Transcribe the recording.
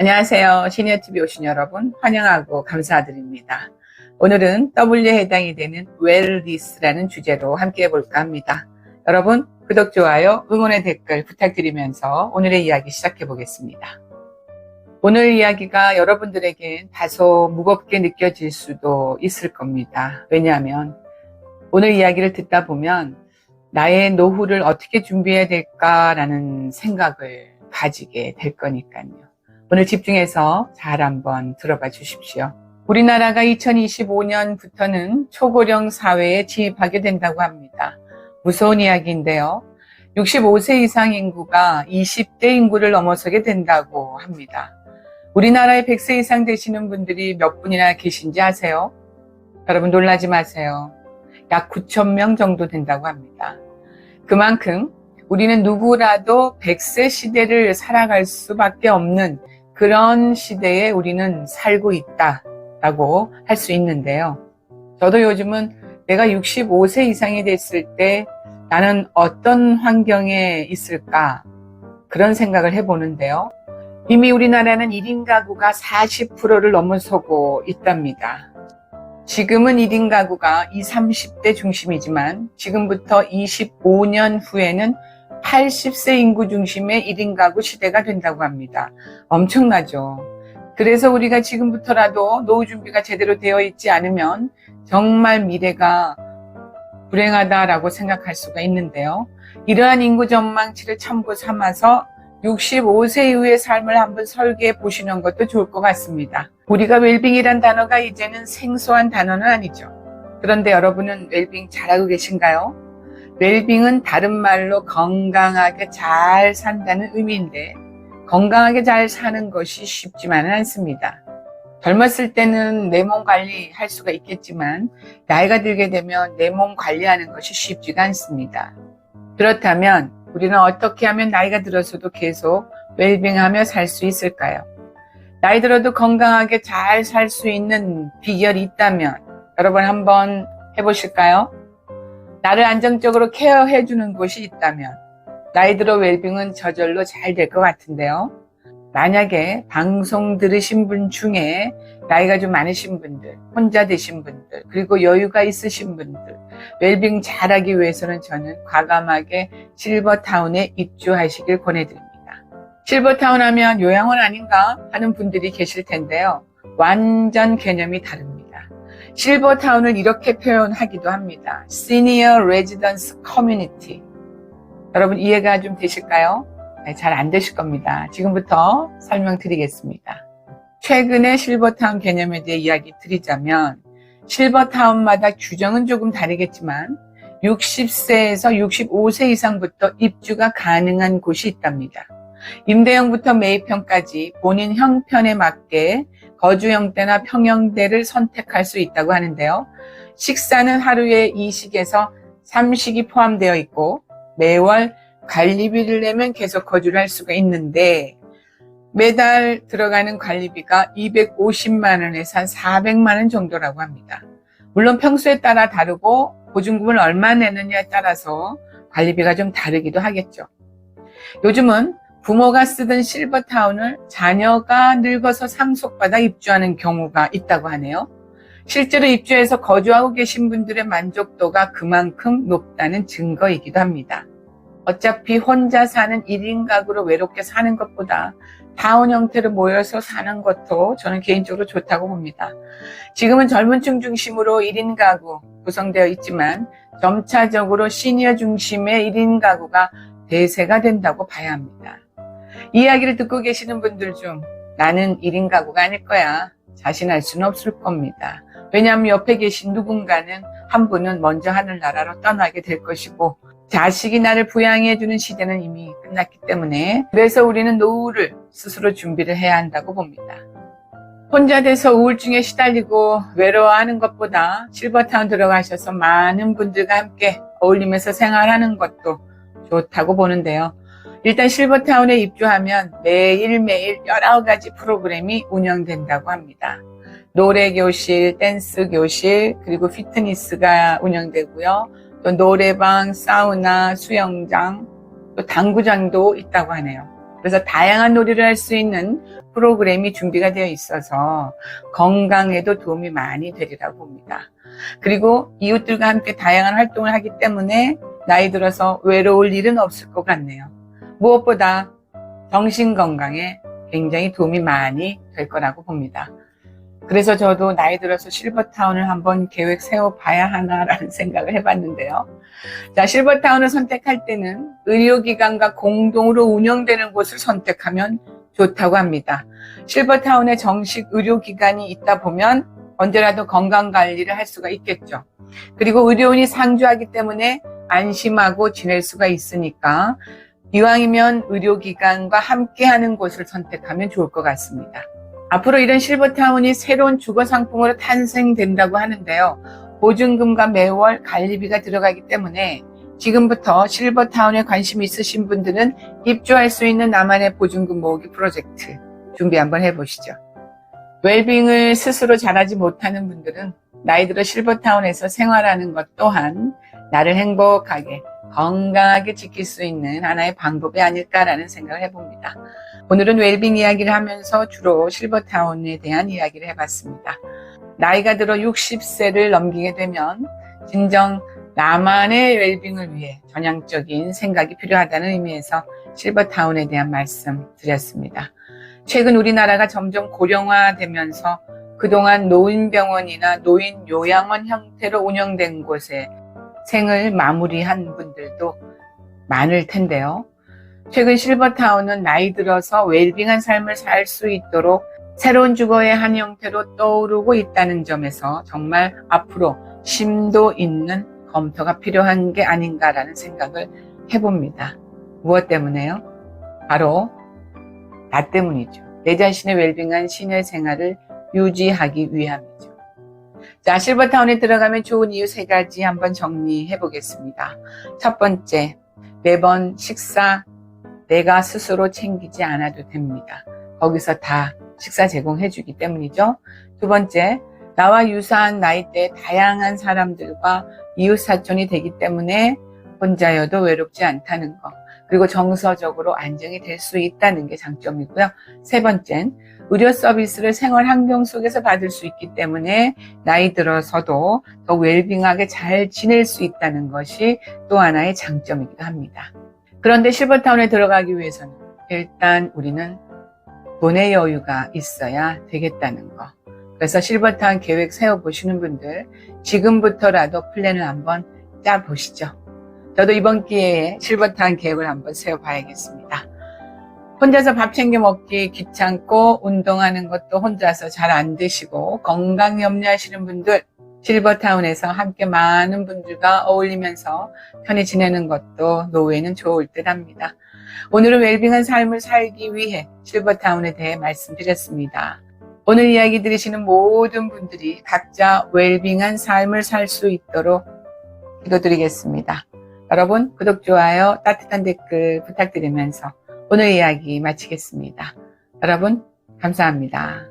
안녕하세요. 시니어TV 오신 여러분 환영하고 감사드립니다. 오늘은 W에 해당이 되는 웰리스라는 주제로 함께 해볼까 합니다. 여러분 구독, 좋아요, 응원의 댓글 부탁드리면서 오늘의 이야기 시작해 보겠습니다. 오늘 이야기가 여러분들에겐 다소 무겁게 느껴질 수도 있을 겁니다. 왜냐하면 오늘 이야기를 듣다 보면 나의 노후를 어떻게 준비해야 될까라는 생각을 가지게 될 거니까요. 오늘 집중해서 잘 한번 들어봐 주십시오. 우리나라가 2025년부터는 초고령 사회에 진입하게 된다고 합니다. 무서운 이야기인데요. 65세 이상 인구가 20대 인구를 넘어서게 된다고 합니다. 우리나라에 100세 이상 되시는 분들이 몇 분이나 계신지 아세요? 여러분 놀라지 마세요. 약 9,000명 정도 된다고 합니다. 그만큼 우리는 누구라도 100세 시대를 살아갈 수밖에 없는 그런 시대에 우리는 살고 있다라고 할 수 있는데요. 저도 요즘은 내가 65세 이상이 됐을 때 나는 어떤 환경에 있을까 그런 생각을 해보는데요. 이미 우리나라는 1인 가구가 40%를 넘어서고 있답니다. 지금은 1인 가구가 20, 30대 중심이지만 지금부터 25년 후에는 80세 인구 중심의 1인 가구 시대가 된다고 합니다. 엄청나죠. 그래서 우리가 지금부터라도 노후 준비가 제대로 되어 있지 않으면 정말 미래가 불행하다라고 생각할 수가 있는데요. 이러한 인구 전망치를 참고 삼아서 65세 이후의 삶을 한번 설계해 보시는 것도 좋을 것 같습니다. 우리가 웰빙이란 단어가 이제는 생소한 단어는 아니죠. 그런데 여러분은 웰빙 잘 알고 계신가요? 웰빙은 다른 말로 건강하게 잘 산다는 의미인데 건강하게 잘 사는 것이 쉽지만은 않습니다. 젊었을 때는 내 몸 관리할 수가 있겠지만 나이가 들게 되면 내 몸 관리하는 것이 쉽지가 않습니다. 그렇다면 우리는 어떻게 하면 나이가 들어서도 계속 웰빙하며 살 수 있을까요? 나이 들어도 건강하게 잘 살 수 있는 비결이 있다면 여러분 한번 해보실까요? 나를 안정적으로 케어해주는 곳이 있다면 나이 들어 웰빙은 저절로 잘 될 것 같은데요. 만약에 방송 들으신 분 중에 나이가 좀 많으신 분들, 혼자 되신 분들, 그리고 여유가 있으신 분들, 웰빙 잘하기 위해서는 저는 과감하게 실버타운에 입주하시길 권해드립니다. 실버타운 하면 요양원 아닌가 하는 분들이 계실 텐데요. 완전 개념이 다릅니다. 실버타운을 이렇게 표현하기도 합니다. Senior Residence Community. 여러분 이해가 좀 되실까요? 네, 잘 안 되실 겁니다. 지금부터 설명드리겠습니다. 최근에 실버타운 개념에 대해 이야기 드리자면 실버타운마다 규정은 조금 다르겠지만 60세에서 65세 이상부터 입주가 가능한 곳이 있답니다. 임대형부터 매입형까지 본인 형편에 맞게 거주 형태나 평형대를 선택할 수 있다고 하는데요. 식사는 하루에 2식에서 3식이 포함되어 있고 매월 관리비를 내면 계속 거주를 할 수가 있는데 매달 들어가는 관리비가 250만 원에서 한 400만 원 정도라고 합니다. 물론 평수에 따라 다르고 보증금을 얼마 내느냐에 따라서 관리비가 좀 다르기도 하겠죠. 요즘은 부모가 쓰던 실버타운을 자녀가 늙어서 상속받아 입주하는 경우가 있다고 하네요. 실제로 입주해서 거주하고 계신 분들의 만족도가 그만큼 높다는 증거이기도 합니다. 어차피 혼자 사는 1인 가구로 외롭게 사는 것보다 타운 형태로 모여서 사는 것도 저는 개인적으로 좋다고 봅니다. 지금은 젊은 층 중심으로 1인 가구 구성되어 있지만 점차적으로 시니어 중심의 1인 가구가 대세가 된다고 봐야 합니다. 이 이야기를 듣고 계시는 분들 중 나는 1인 가구가 아닐 거야 자신할 수는 없을 겁니다. 왜냐하면 옆에 계신 누군가는 한 분은 먼저 하늘나라로 떠나게 될 것이고 자식이 나를 부양해주는 시대는 이미 끝났기 때문에 그래서 우리는 노후를 스스로 준비를 해야 한다고 봅니다. 혼자 돼서 우울증에 시달리고 외로워하는 것보다 실버타운 들어가셔서 많은 분들과 함께 어울리면서 생활하는 것도 좋다고 보는데요. 일단 실버타운에 입주하면 매일매일 여러 가지 프로그램이 운영된다고 합니다. 노래교실, 댄스교실, 그리고 피트니스가 운영되고요. 또 노래방, 사우나, 수영장, 또 당구장도 있다고 하네요. 그래서 다양한 놀이를 할 수 있는 프로그램이 준비가 되어 있어서 건강에도 도움이 많이 되리라고 봅니다. 그리고 이웃들과 함께 다양한 활동을 하기 때문에 나이 들어서 외로울 일은 없을 것 같네요. 무엇보다 정신 건강에 굉장히 도움이 많이 될 거라고 봅니다. 그래서 저도 나이 들어서 실버타운을 한번 계획 세워봐야 하나라는 생각을 해봤는데요. 자, 실버타운을 선택할 때는 의료기관과 공동으로 운영되는 곳을 선택하면 좋다고 합니다. 실버타운에 정식 의료기관이 있다 보면 언제라도 건강관리를 할 수가 있겠죠. 그리고 의료인이 상주하기 때문에 안심하고 지낼 수가 있으니까 이왕이면 의료기관과 함께하는 곳을 선택하면 좋을 것 같습니다. 앞으로 이런 실버타운이 새로운 주거상품으로 탄생된다고 하는데요. 보증금과 매월 관리비가 들어가기 때문에 지금부터 실버타운에 관심 있으신 분들은 입주할 수 있는 나만의 보증금 모으기 프로젝트 준비 한번 해보시죠. 웰빙을 스스로 잘하지 못하는 분들은 나이 들어 실버타운에서 생활하는 것 또한 나를 행복하게 건강하게 지킬 수 있는 하나의 방법이 아닐까라는 생각을 해봅니다. 오늘은 웰빙 이야기를 하면서 주로 실버타운에 대한 이야기를 해봤습니다. 나이가 들어 60세를 넘기게 되면 진정 나만의 웰빙을 위해 전향적인 생각이 필요하다는 의미에서 실버타운에 대한 말씀 드렸습니다. 최근 우리나라가 점점 고령화되면서 그동안 노인병원이나 노인요양원 형태로 운영된 곳에 생을 마무리한 분들도 많을 텐데요. 최근 실버타운은 나이 들어서 웰빙한 삶을 살 수 있도록 새로운 주거의 한 형태로 떠오르고 있다는 점에서 정말 앞으로 심도 있는 검토가 필요한 게 아닌가라는 생각을 해봅니다. 무엇 때문에요? 바로 나 때문이죠. 내 자신의 웰빙한 시내 생활을 유지하기 위함이죠. 자, 실버타운에 들어가면 좋은 이유 3가지 한번 정리해 보겠습니다. 첫 번째, 매번 식사 내가 스스로 챙기지 않아도 됩니다. 거기서 다 식사 제공해 주기 때문이죠. 두 번째, 나와 유사한 나이대의 다양한 사람들과 이웃사촌이 되기 때문에 혼자여도 외롭지 않다는 것, 그리고 정서적으로 안정이 될 수 있다는 게 장점이고요. 세 번째는 의료 서비스를 생활 환경 속에서 받을 수 있기 때문에 나이 들어서도 더 웰빙하게 잘 지낼 수 있다는 것이 또 하나의 장점이기도 합니다. 그런데 실버타운에 들어가기 위해서는 일단 우리는 돈의 여유가 있어야 되겠다는 거. 그래서 실버타운 계획 세워보시는 분들 지금부터라도 플랜을 한번 짜보시죠. 저도 이번 기회에 실버타운 계획을 한번 세워봐야겠습니다. 혼자서 밥 챙겨 먹기 귀찮고 운동하는 것도 혼자서 잘 안 되시고 건강 염려하시는 분들 실버타운에서 함께 많은 분들과 어울리면서 편히 지내는 것도 노후에는 좋을 듯 합니다. 오늘은 웰빙한 삶을 살기 위해 실버타운에 대해 말씀드렸습니다. 오늘 이야기 들으시는 모든 분들이 각자 웰빙한 삶을 살 수 있도록 기도드리겠습니다. 여러분 구독, 좋아요, 따뜻한 댓글 부탁드리면서 오늘 이야기 마치겠습니다. 여러분 감사합니다.